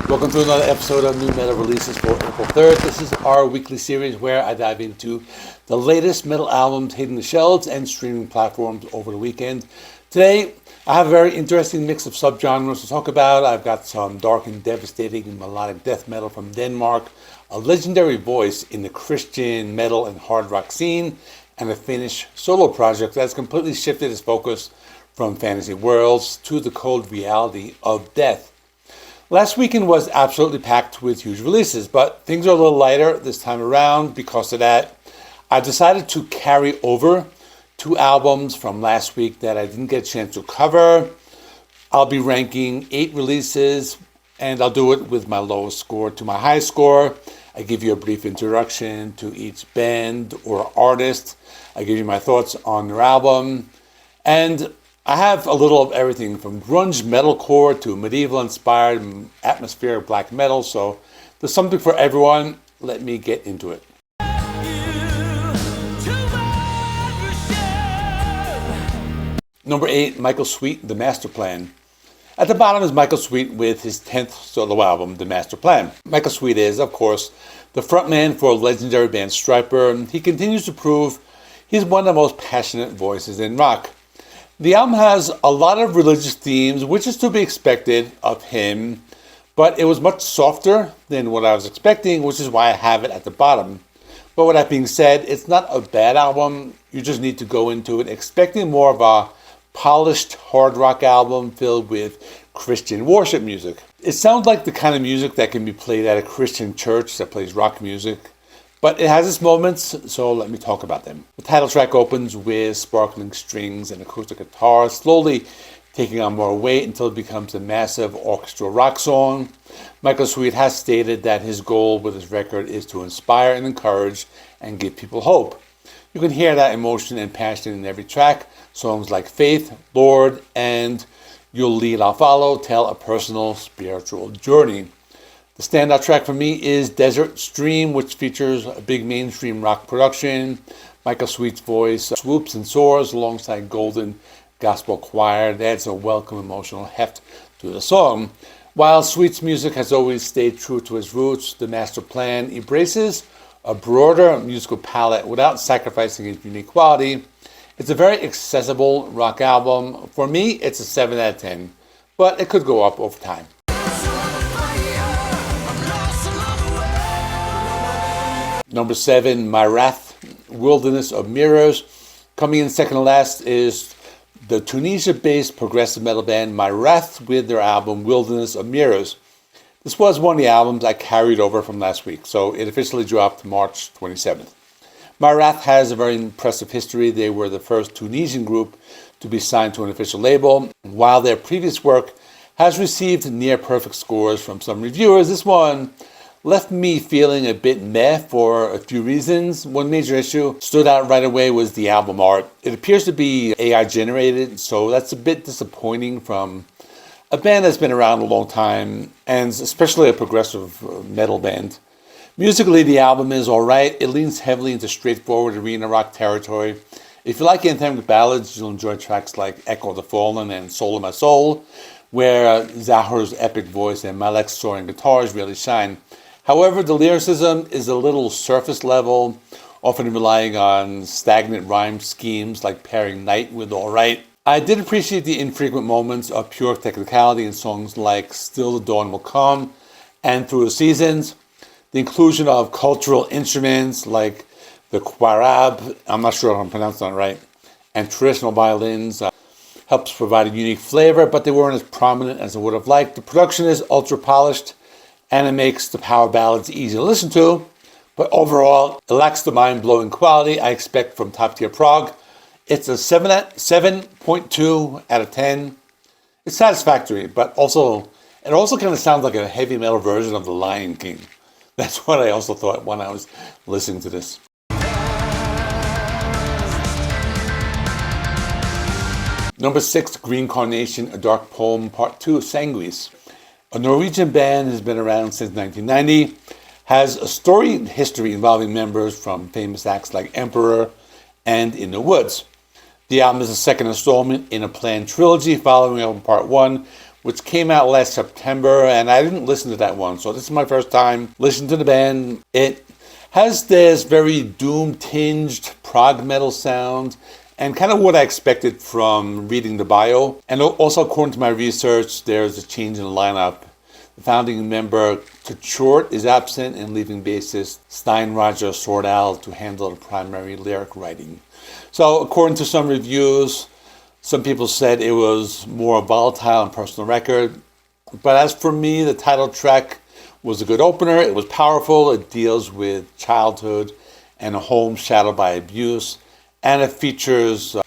Welcome to another episode of New Metal Releases for April 3rd. This is our weekly series where I dive into the latest metal albums hitting the shelves and streaming platforms over the weekend. Today, I have a very interesting mix of subgenres to talk about. I've got some dark and devastating melodic death metal from Denmark, a legendary voice in the Christian metal and hard rock scene, and a Finnish solo project that's completely shifted its focus from fantasy worlds to the cold reality of death. Last weekend was absolutely packed with huge releases, but things are a little lighter this time around. Because of that, I decided to carry over two albums from last week that I didn't get a chance to cover. I'll be ranking 8 releases, and I'll do it with my lowest score to my highest score. I give you a brief introduction to each band or artist. I give you my thoughts on their album, and I have a little of everything from grunge metalcore to medieval-inspired atmospheric black metal, so there's something for everyone. Let me get into it. Number 8, Michael Sweet, The Master Plan. At the bottom is Michael Sweet with his 10th solo album, The Master Plan. Michael Sweet is, of course, the frontman for legendary band Stryper. He continues to prove he's one of the most passionate voices in rock. The album has a lot of religious themes, which is to be expected of him, but it was much softer than what I was expecting, which is why I have it at the bottom. But with that being said, it's not a bad album. You just need to go into it expecting more of a polished hard rock album filled with Christian worship music. It sounds like the kind of music that can be played at a Christian church that plays rock music, but it has its moments, so let me talk about them. The title track opens with sparkling strings and acoustic guitar, slowly taking on more weight until it becomes a massive orchestral rock song. Michael Sweet has stated that his goal with his record is to inspire and encourage and give people hope. You can hear that emotion and passion in every track. Songs like Faith, Lord, and You'll Lead, I'll Follow tell a personal spiritual journey. The standout track for me is Desert Stream, which features a big mainstream rock production. Michael Sweet's voice swoops and soars alongside golden gospel choir. It adds a welcome emotional heft to the song. While Sweet's music has always stayed true to his roots, The Master Plan embraces a broader musical palette without sacrificing its unique quality. It's a very accessible rock album. For me, it's a 7 out of 10, but it could go up over time. Number 7, Myrath, Wilderness of Mirrors. Coming in second to last is the Tunisia-based progressive metal band Myrath with their album Wilderness of Mirrors. This was one of the albums I carried over from last week, so it officially dropped March 27th. Myrath has a very impressive history. They were the first Tunisian group to be signed to an official label. While their previous work has received near-perfect scores from some reviewers, this one left me feeling a bit meh for a few reasons. One major issue stood out right away was the album art. It appears to be AI generated, so that's a bit disappointing from a band that's been around a long time, and especially a progressive metal band. Musically, the album is alright. It leans heavily into straightforward arena rock territory. If you like anthemic ballads, you'll enjoy tracks like Echo of the Fallen and Soul of My Soul, where Zahor's epic voice and Malek's soaring guitars really shine. However, the lyricism is a little surface level, often relying on stagnant rhyme schemes like pairing night with alright. I did appreciate the infrequent moments of pure technicality in songs like Still the Dawn Will Come and Through the Seasons. The inclusion of cultural instruments like the quarab, I'm not sure if I'm pronouncing that right, and traditional violins helps provide a unique flavor, but they weren't as prominent as I would have liked. The production is ultra polished, and it makes the power ballads easy to listen to, but overall, it lacks the mind-blowing quality I expect from top-tier prog. It's a 7.2 out of 10. It's satisfactory, but it also kind of sounds like a heavy metal version of The Lion King. That's what I also thought when I was listening to this. Number 6, Green Carnation, A Dark Poem, Part 2, Sanguis. A Norwegian band has been around since 1990, has a storied history involving members from famous acts like Emperor and In the Woods. The album is the second installment in a planned trilogy following up on Part 1, which came out last September, and I didn't listen to that one. So this is my first time listening to the band. It has this very doom-tinged prog metal sound, and kind of what I expected from reading the bio. And also, according to my research, there's a change in the lineup. The founding member Tchort is absent and leaving bassist Steinroger Sordal to handle the primary lyric writing. So according to some reviews, some people said it was more volatile and personal record. But as for me, the title track was a good opener. It was powerful. It deals with childhood and a home shadowed by abuse. And it features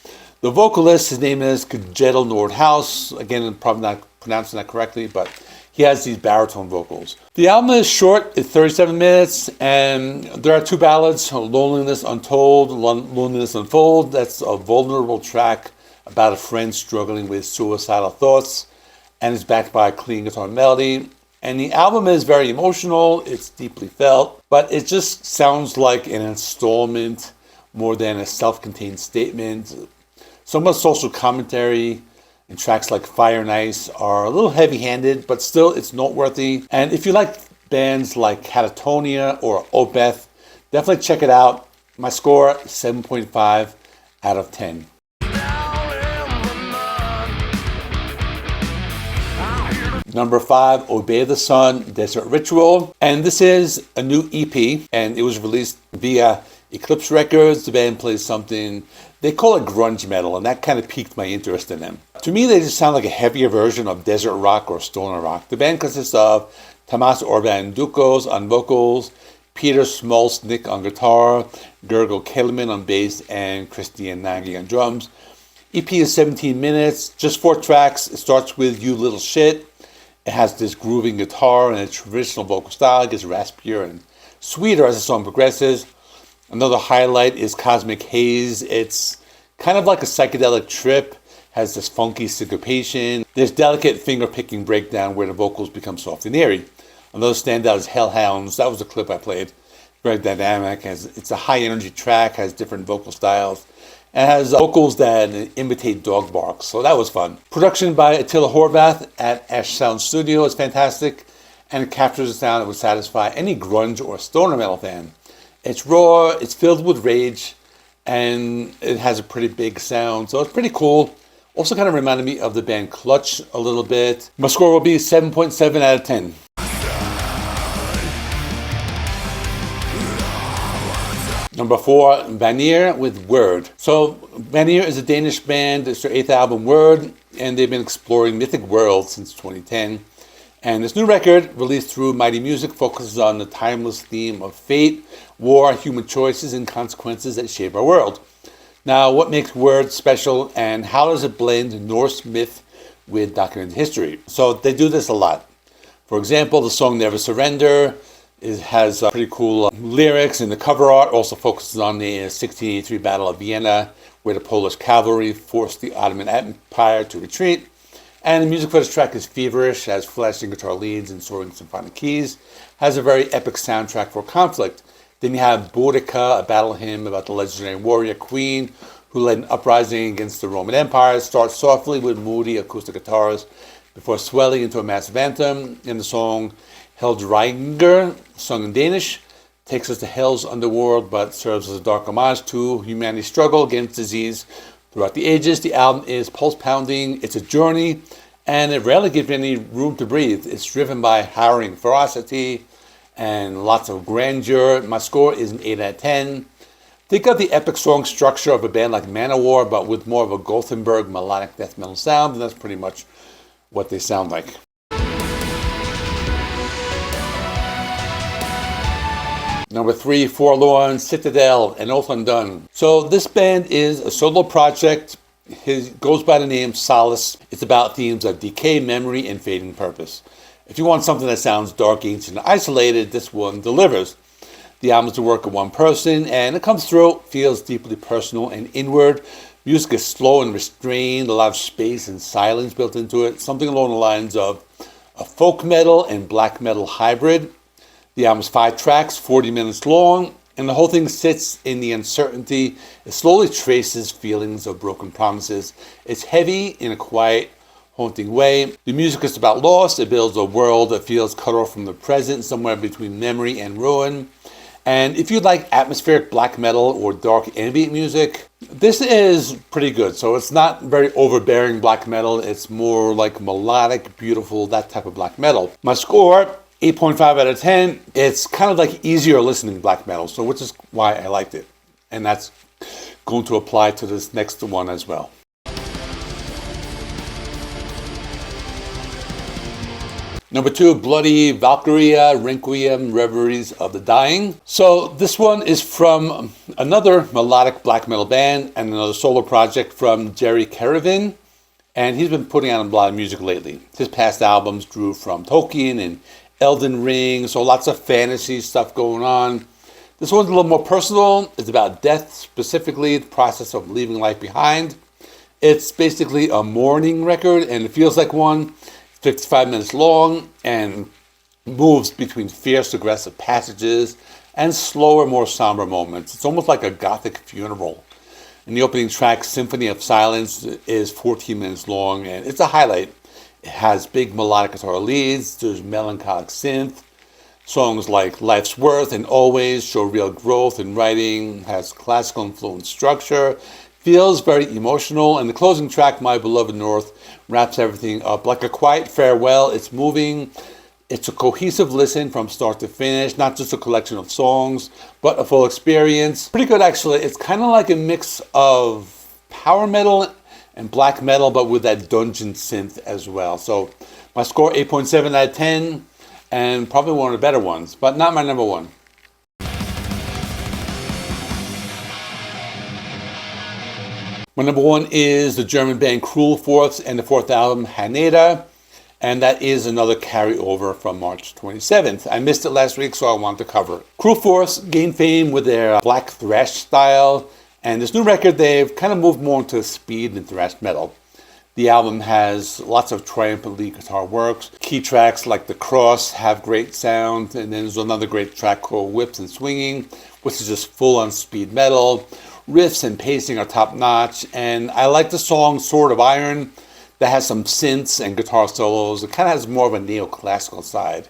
the vocalist. His name is Kjetil Nordhaus. Again, I'm probably not pronouncing that correctly, but he has these baritone vocals. The album is short, it's 37 minutes, and there are two ballads, Loneliness Untold, Loneliness Unfold. That's a vulnerable track about a friend struggling with suicidal thoughts, and it's backed by a clean guitar melody. And the album is very emotional, it's deeply felt, but it just sounds like an installment more than a self-contained statement. Some of the social commentary and tracks like Fire and Ice are a little heavy-handed, but still it's noteworthy. And if you like bands like Catatonia or Opeth, definitely check it out. My score, 7.5 out of 10. Number 5, Obey the Sun, Desert Ritual. And this is a new EP, and it was released via Eclipse Records. The band plays something, they call it grunge metal, and that kind of piqued my interest in them. To me, they just sound like a heavier version of desert rock or stoner rock. The band consists of Tamas Orban Dukos on vocals, Peter Smolsnik on guitar, Gergo Kelemen on bass, and Christian Nagy on drums. EP is 17 minutes, just 4 tracks. It starts with You Little Shit. It has this grooving guitar and a traditional vocal style. It gets raspier and sweeter as the song progresses. Another highlight is Cosmic Haze. It's kind of like a psychedelic trip, has this funky syncopation. There's delicate finger-picking breakdown where the vocals become soft and airy. Another standout is Hellhounds. That was the clip I played. Very dynamic. It's a high-energy track, has different vocal styles, and has vocals that imitate dog barks. So that was fun. Production by Attila Horvath at Ash Sound Studio is fantastic, and it captures a sound that would satisfy any grunge or stoner metal fan. It's raw, it's filled with rage, and it has a pretty big sound, so it's pretty cool. Also kind of reminded me of the band Clutch a little bit. My score will be 7.7 out of 10. Number 4, Vanir with Word. So Vanir is a Danish band. It's their 8th album, Word, and they've been exploring mythic worlds since 2010. And this new record, released through Mighty Music, focuses on the timeless theme of fate, war, human choices, and consequences that shape our world. Now, what makes Word special, and how does it blend Norse myth with documented history? So they do this a lot. For example, the song Never Surrender has pretty cool lyrics, and the cover art also focuses on the 1683 Battle of Vienna, where the Polish cavalry forced the Ottoman Empire to retreat. And the music for this track is feverish, has flashing guitar leads and soaring symphonic keys, has a very epic soundtrack for conflict. Then you have Boudica, a battle hymn about the legendary warrior queen who led an uprising against the Roman Empire. It starts softly with moody acoustic guitars before swelling into a massive anthem. And the song Heldreinger, sung in Danish, takes us to hell's underworld, but serves as a dark homage to humanity's struggle against disease throughout the ages. The album is pulse-pounding, it's a journey, and it rarely gives any room to breathe. It's driven by harrowing ferocity and lots of grandeur. My score is an 8 out of 10. Think of the epic song structure of a band like Manowar, but with more of a Gothenburg melodic death metal sound, and that's pretty much what they sound like. Number 3, Forlorn, Citadel, and Undone. So this band is a solo project. It goes by the name Solace. It's about themes of decay, memory, and fading purpose. If you want something that sounds dark, ancient, and isolated, this one delivers. The album is the work of one person, and it comes through, feels deeply personal and inward. Music is slow and restrained, a lot of space and silence built into it, something along the lines of a folk metal and black metal hybrid. The album is 5 tracks, 40 minutes long, and the whole thing sits in the uncertainty. It slowly traces feelings of broken promises. It's heavy in a quiet, haunting way. The music is about loss. It builds a world that feels cut off from the present, somewhere between memory and ruin. And if you like atmospheric black metal or dark ambient music, this is pretty good. So it's not very overbearing black metal. It's more like melodic, beautiful, that type of black metal. My score, 8.5 out of 10. It's kind of like easier listening black metal, so which is why I liked it. And that's going to apply to this next one as well. Number 2, Bloody Valkyria, Requiem, Reveries of the Dying. So this one is from another melodic black metal band and another solo project from Jerry Caravan. And he's been putting out a lot of music lately. His past albums drew from Tolkien and Elden Ring, so lots of fantasy stuff going on. This one's a little more personal. It's about death, specifically the process of leaving life behind. It's basically a mourning record, and it feels like one. 55 minutes long and moves between fierce, aggressive passages and slower, more somber moments. It's almost like a gothic funeral. And the opening track, Symphony of Silence, is 14 minutes long, and it's a highlight. It has big melodic guitar leads, there's melancholic synth. Songs like Life's Worth and Always show real growth in writing, has classical influenced structure, feels very emotional, and the closing track, My Beloved North, wraps everything up like a quiet farewell. It's moving. It's a cohesive listen from start to finish, not just a collection of songs, but a full experience. Pretty good, actually. It's kind of like a mix of power metal and black metal, but with that dungeon synth as well. So my score, 8.7 out of 10, and probably one of the better ones, but not my number one. My number one is the German band Cruel Force and the fourth album, Haneda, and that is another carryover from March 27th. I missed it last week, so I wanted to cover it. Cruel Force gained fame with their black thrash style, and this new record, they've kind of moved more into speed and thrash metal. The album has lots of triumphant lead guitar works. Key tracks like The Cross have great sound, and then there's another great track called Whips and Swinging, which is just full-on speed metal. Riffs and pacing are top-notch, and I like the song Sword of Iron that has some synths and guitar solos. It kind of has more of a neoclassical side,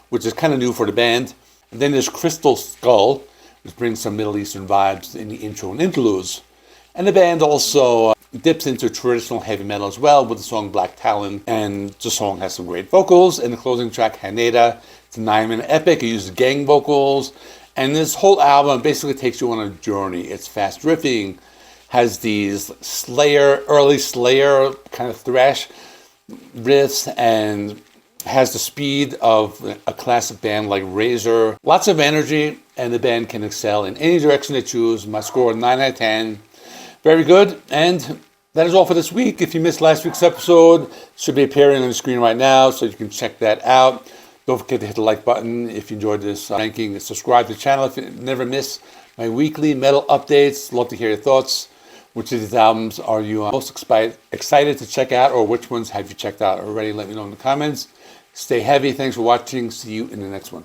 which is kind of new for the band. And then there's Crystal Skull, which brings some Middle Eastern vibes in the intro and interludes. And the band also dips into traditional heavy metal as well with the song Black Talon, and the song has some great vocals. And the closing track, Haneda, it's a 9-minute epic. It uses gang vocals. And this whole album basically takes you on a journey. It's fast riffing, has these early Slayer kind of thrash riffs, and has the speed of a classic band like Razor. Lots of energy, and the band can excel in any direction they choose. My score, 9 out of 10. Very good. And that is all for this week. If you missed last week's episode, it should be appearing on the screen right now, so you can check that out. Don't forget to hit the like button if you enjoyed this ranking, and subscribe to the channel if you never miss my weekly metal updates. Love to hear your thoughts. Which of these albums are you most excited to check out, or which ones have you checked out already? Let me know in the comments. Stay heavy. Thanks for watching. See you in the next one.